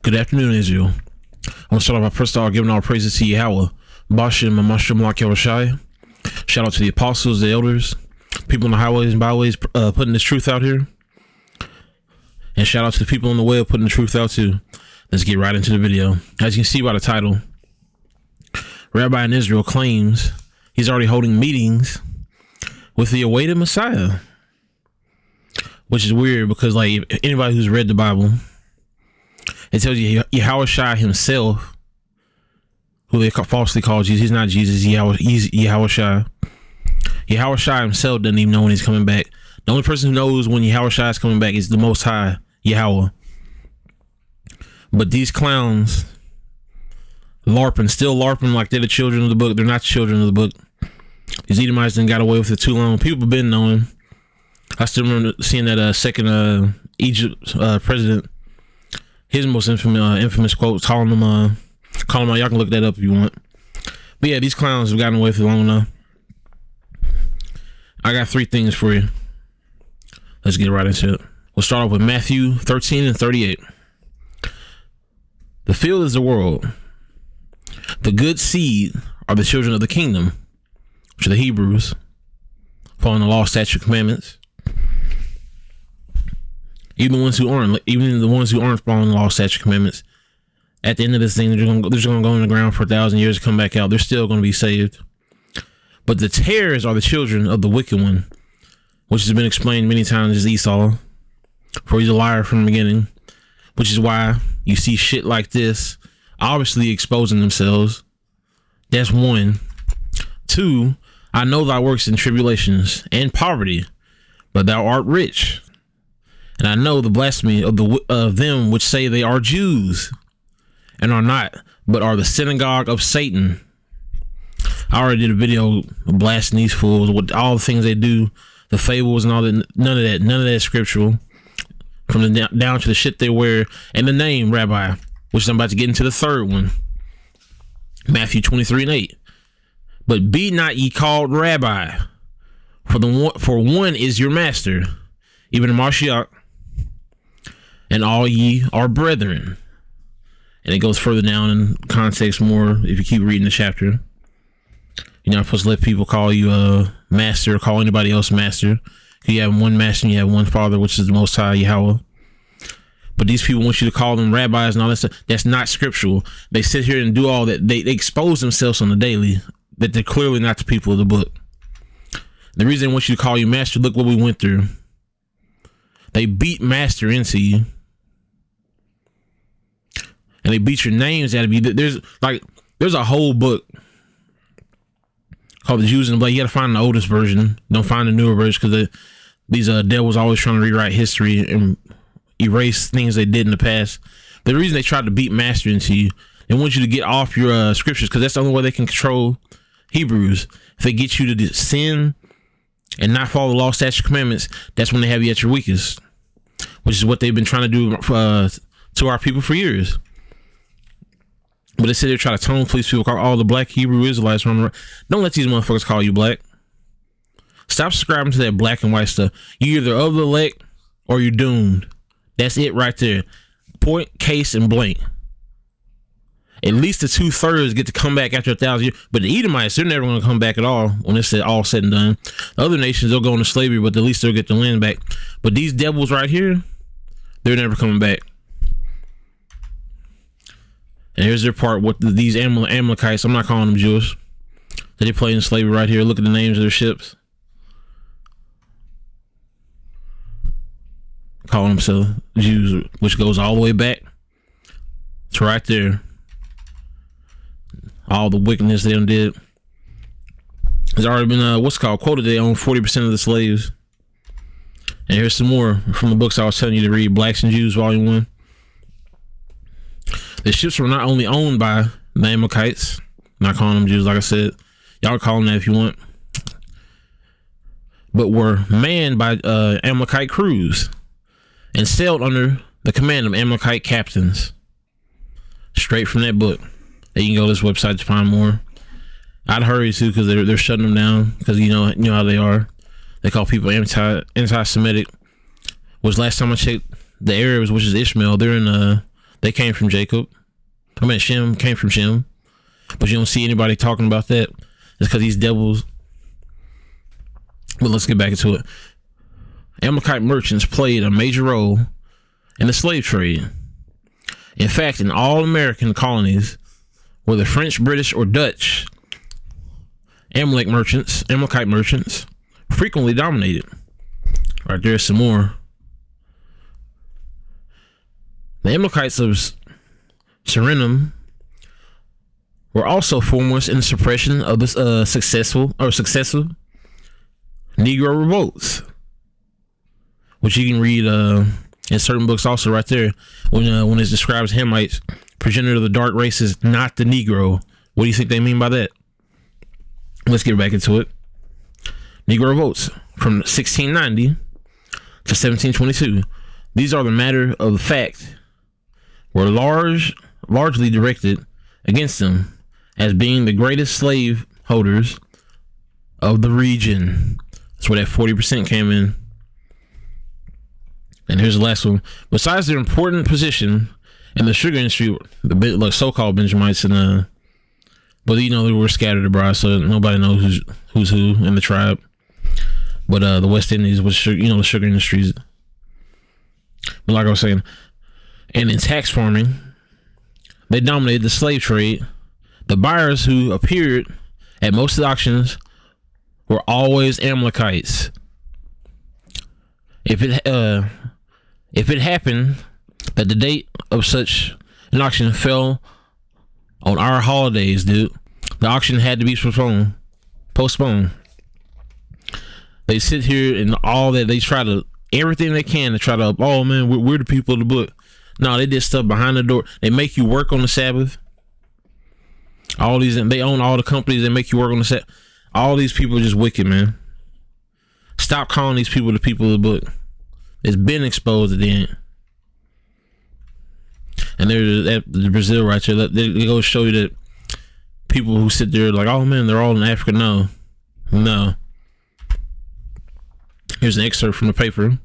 Good afternoon, Israel. I want to start off by first of all giving all praises to Yahweh, Bashim, Mamashim, Yahushai. Shout out to the apostles, the elders, people on the highways and byways putting this truth out here. And shout out to the people on the web putting the truth out too. Let's get right into the video. As you can see by the title, Rabbi in Israel claims he's already holding meetings with the awaited Messiah. Which is weird because, like, anybody who's read the Bible, it tells you Yahushai himself, who they falsely call Jesus. He's not Jesus. He's Yahushai. Yahushai himself doesn't even know when he's coming back. The only person who knows when Yahushai is coming back is the Most High, Yahweh. But these clowns still LARPing like they're the children of the book. They're not the children of the book. These Edomites done got away with it too long. People have been knowing. I still remember seeing that second Egypt president, his most infamous quote, calling them out. Y'all can look that up if you want. But yeah, these clowns have gotten away with it long enough. I got 3 things for you. Let's get right into it. We'll start off with Matthew 13 and 38. The field is the world. The good seed are the children of the kingdom, which are the Hebrews, following the law, statute, commandments. Even the ones who aren't following the law, statute, commandments, at the end of this thing, they're just going to go in the ground for 1,000 years and come back out. They're still going to be saved. But the tares are the children of the wicked one, which has been explained many times as Esau, for he's a liar from the beginning, which is why you see shit like this obviously exposing themselves. That's 1. 2, I know thy works in tribulations and poverty, but thou art rich. And I know the blasphemy of them which say they are Jews and are not, but are the synagogue of Satan. I already did a video blasting these fools with all the things they do, the fables and all that. None of that is scriptural. From the down to the shit they wear and the name Rabbi, which I'm about to get into the 3rd one. Matthew 23 and 8. But be not ye called Rabbi, for one is your master, even Mashiach, and all ye are brethren. And it goes further down in context more if you keep reading the chapter. You're not supposed to let people call you master or call anybody else master. You have one master and you have one father, which is the Most High, Yahweh. But these people want you to call them rabbis and all that stuff. That's not scriptural. They sit here and do all that. They expose themselves on the daily that they're clearly not the people of the book. The reason they want you to call you master, look what we went through. They beat master into you. And they beat your names out of you. There's a whole book called The Jews in the Black. You got to find the oldest version. Don't find the newer version because these devils always trying to rewrite history and erase things they did in the past. The reason they tried to beat master into you, they want you to get off your scriptures because that's the only way they can control Hebrews. If they get you to sin and not follow the law, statute, commandments, that's when they have you at your weakest, which is what they've been trying to do to our people for years. But they said they're trying to tone police people, call all the black Hebrew Israelites running around. Don't let these motherfuckers call you black. Stop subscribing to that black and white stuff. You're either of the elect or you're doomed. That's it right there. Point, case, and blank. At least the 2/3 get to come back after 1,000 years. But the Edomites, they're never going to come back at all when it's all said and done. The other nations, they'll go into slavery, but at least they'll get the land back. But these devils right here, they're never coming back. And here's their part with these Amalekites. I'm not calling them Jewish. They play in slavery right here. Look at the names of their ships. Calling themselves Jews, which goes all the way back. It's right there. All the wickedness they done did. There's already been quoted they own 40% of the slaves. And here's some more from the books I was telling you to read. Blacks and Jews, Volume 1. The ships were not only owned by the Amalekites, not calling them Jews, like I said. Y'all call them that if you want. But were manned by Amalekite crews and sailed under the command of Amalekite captains. Straight from that book. You can go to this website to find more. I'd hurry too because they're shutting them down because you know how they are. They call people anti-Semitic. Was last time I checked, the Arabs, which is Ishmael, they're They came from Jacob. I mean, Shem came from Shem. But you don't see anybody talking about that. It's because these devils. But let's get back into it. Amalekite merchants played a major role in the slave trade. In fact, in all American colonies, whether French, British, or Dutch, Amalekite merchants frequently dominated. All right, there's some more. The Amalekites of Suriname were also foremost in the suppression of the successive Negro revolts, which you can read in certain books also right there when it describes Hamites, progenitor of the dark races, not the Negro. What do you think they mean by that? Let's get back into it. Negro revolts from 1690 to 1722. These are the matter of fact were largely directed against them as being the greatest slave holders of the region. That's where that 40% came in. And here's the last one. Besides their important position in the sugar industry, the so-called Benjamites but they were scattered abroad, so nobody knows who's who in the tribe. But the West Indies was the sugar industries. But like I was saying, and in tax farming, they dominated the slave trade. The buyers who appeared at most of the auctions were always Amalekites. If it happened that the date of such an auction fell on our holidays, dude, the auction had to be postponed. They sit here and all that, they try to everything they can to try to, oh man, we're the people of the book. No, they did stuff behind the door. They make you work on the Sabbath. All these, and they own all the companies that make you work on the Sabbath. All these people are just wicked, man. Stop calling these people the people of the book. It's been exposed at the end. And there's the Brazil right there. They go show you that people who sit there like, oh man, they're all in Africa. No. Here's an excerpt from the paper.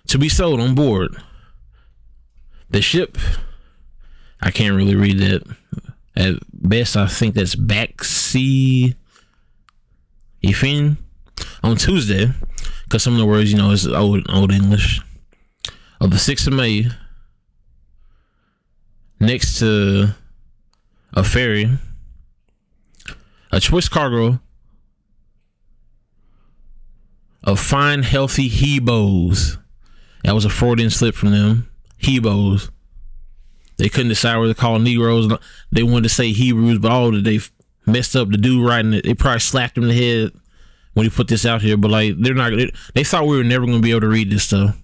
To be sold on board the ship. I can't really read that. At best, I think that's Backseas Efin on Tuesday, because some of the words, is old English. Of the 6th of May, next to a ferry, a choice cargo of fine, healthy Hebos. That was a Freudian slip from them. Hebos. They couldn't decide whether to call Negroes. They wanted to say Hebrews, but they messed up. The dude writing it, they probably slapped him in the head when he put this out here. But they thought we were never going to be able to read this stuff.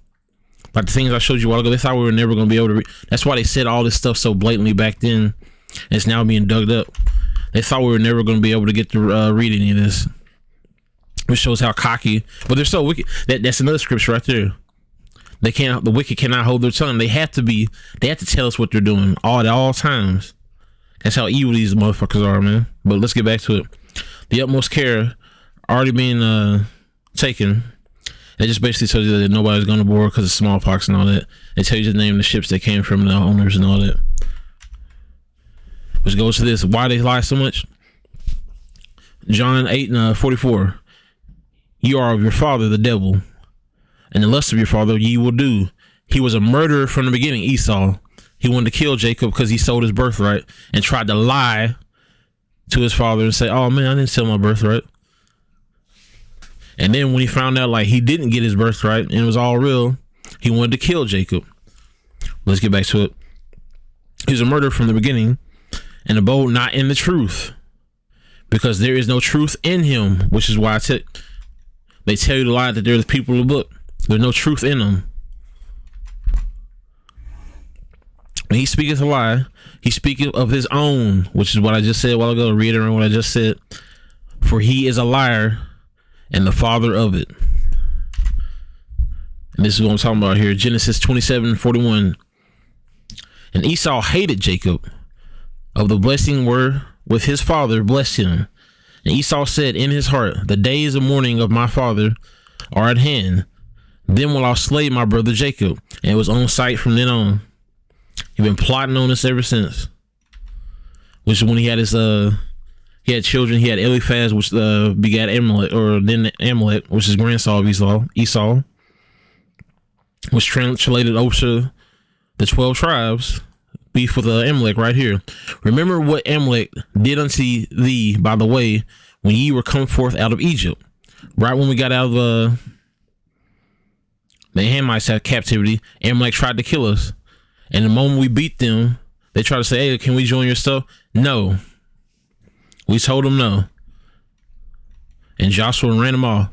Like the things I showed you a while ago, they thought we were never going to be able to read. That's why they said all this stuff so blatantly back then. And it's now being dug up. They thought we were never going to be able to get to read any of this. Which shows how cocky, but they're so wicked. That's another scripture right there. The wicked cannot hold their tongue. They have to tell us what they're doing at all times. That's how evil these motherfuckers are, man. But let's get back to it. The utmost care already being taken. It just basically tells you that nobody's going to board because of smallpox and all that. It tells you the name of the ships they came from, the owners and all that. Which goes to this: why they lie so much. John 8:44. You are of your father, the devil, and the lust of your father ye will do. He was a murderer from the beginning, Esau. He wanted to kill Jacob because he sold his birthright and tried to lie to his father and say, oh man, I didn't sell my birthright. And then when he found out he didn't get his birthright and it was all real, he wanted to kill Jacob. Let's get back to it. He was a murderer from the beginning and abode not in the truth, because there is no truth in him, which is why they tell you to lie that they're the people of the book. There's no truth in them. When he speaketh a lie, he speaketh of his own, which is what I just said a while ago, reiterating what I just said. For he is a liar and the father of it. And this is what I'm talking about here. Genesis 27:41. And Esau hated Jacob. Of the blessing were with his father blessed him. And Esau said in his heart, the days of mourning of my father are at hand. Then will I slay my brother Jacob. And it was on sight from then on. He been plotting on this ever since. Which is when he had his he had children. He had Eliphaz, which begat Amalek, or then Amalek, which is grandson of Esau, which translated over to the 12 tribes. Beef with Amalek right here. Remember what Amalek did unto thee by the way when ye were come forth out of Egypt. Right when we got out of the Hamites captivity, Amalek tried to kill us. And the moment we beat them, they tried to say, hey, can we join your stuff? No. We told them no. And Joshua ran them off.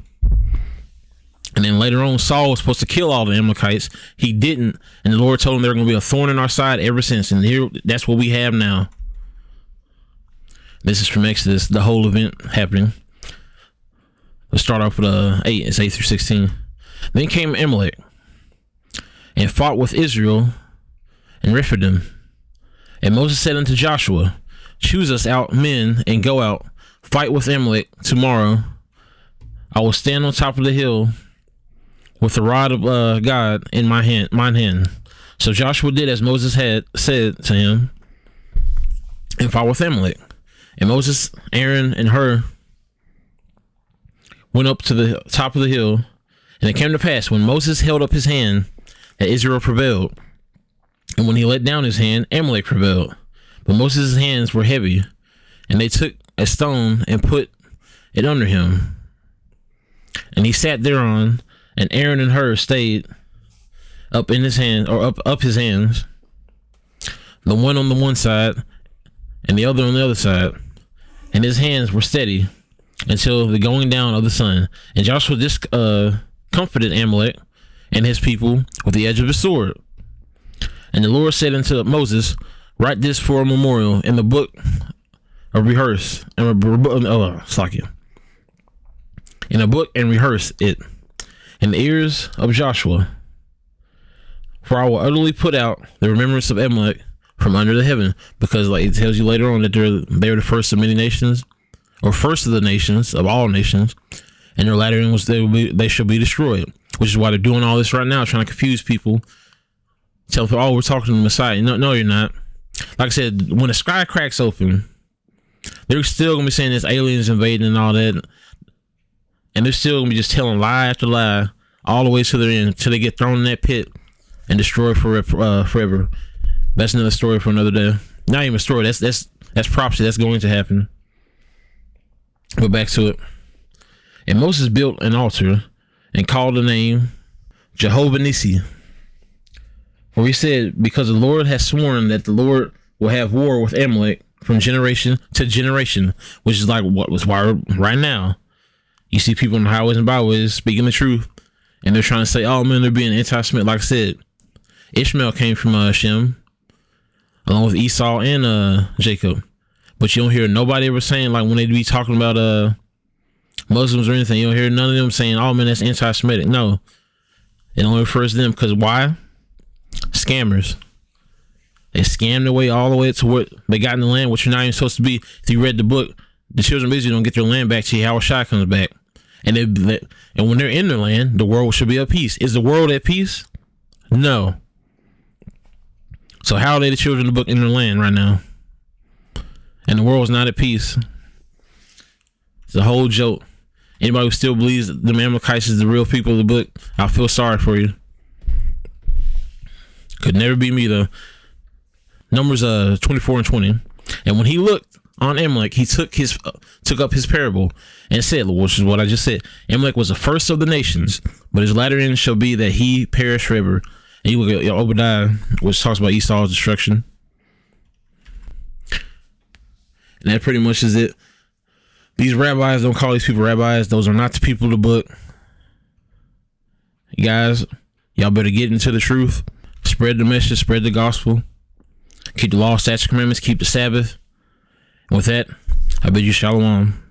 And then later on, Saul was supposed to kill all the Amalekites. He didn't. And the Lord told him they're going to be a thorn in our side ever since. And here, that's what we have now. This is from Exodus, the whole event happening. Let's start off with 8. It's 8 through 16. Then came Amalek and fought with Israel and Rephidim. And Moses said unto Joshua, choose us out men and go out, fight with Amalek tomorrow. I will stand on top of the hill with the rod of God in mine hand. So Joshua did as Moses had said to him, and fought with Amalek. And Moses, Aaron, and Hur went up to the top of the hill. And it came to pass, when Moses held up his hand, that Israel prevailed. And when he let down his hand, Amalek prevailed. But Moses' hands were heavy, and they took a stone and put it under him. And he sat thereon, and Aaron and Hur stayed up in his hand, or up his hands, the one on the one side and the other on the other side. And his hands were steady until the going down of the sun. And Joshua comforted Amalek and his people with the edge of his sword. And the Lord said unto Moses, write this for a memorial in the book of rehearse, in a book, and rehearse it in the ears of Joshua. For I will utterly put out the remembrance of Amalek from under the heaven. Because like it tells you later on that they're the first of many nations, or first of the nations, of all nations, and their latter end was they shall be destroyed. Which is why they're doing all this right now, trying to confuse people. Tell people, oh, we're talking to the Messiah. No, you're not. Like I said, when the sky cracks open, they're still gonna be saying there's aliens invading and all that, and they're still gonna be just telling lie after lie all the way to their end until they get thrown in that pit and destroyed forever. That's another story for another day. Not even a story. That's prophecy. That's going to happen. Go back to it. And Moses built an altar and called the name Jehovah Nissi. For he said, because the Lord has sworn that the Lord will have war with Amalek from generation to generation, which is like what was why right now you see people on the highways and byways speaking the truth, and they're trying to say, oh man, they're being anti-Semitic. Like I said, Ishmael came from Shem, along with Esau and Jacob. But you don't hear nobody ever saying, like when they be talking about Muslims or anything, you don't hear none of them saying, oh man, that's anti-Semitic. No, it only refers to them. Because why? Scammers. They scammed their way all the way to what they got in the land, which you're not even supposed to be. If you read the book, the children of Israel don't get their land back till Yahweh Shai comes back. And when they're in their land, the world should be at peace. Is the world at peace? No. So how are they the children of the book in their land right now? And the world's not at peace. It's a whole joke. Anybody who still believes that the Amalekites is the real people of the book, I feel sorry for you. Could never be me though. Numbers 24 and 20. And when he looked on Amalek, he took up his parable and said, which is what I just said, Amalek was the first of the nations, but his latter end shall be that he perish forever. And you look at Obadiah, which talks about Esau's destruction. And that pretty much is it. These rabbis, don't call these people rabbis. Those are not the people of the book. You guys, y'all better get into the truth. Spread the message, spread the gospel. Keep the law, statutes, commandments, keep the Sabbath. And with that, I bid you shalom.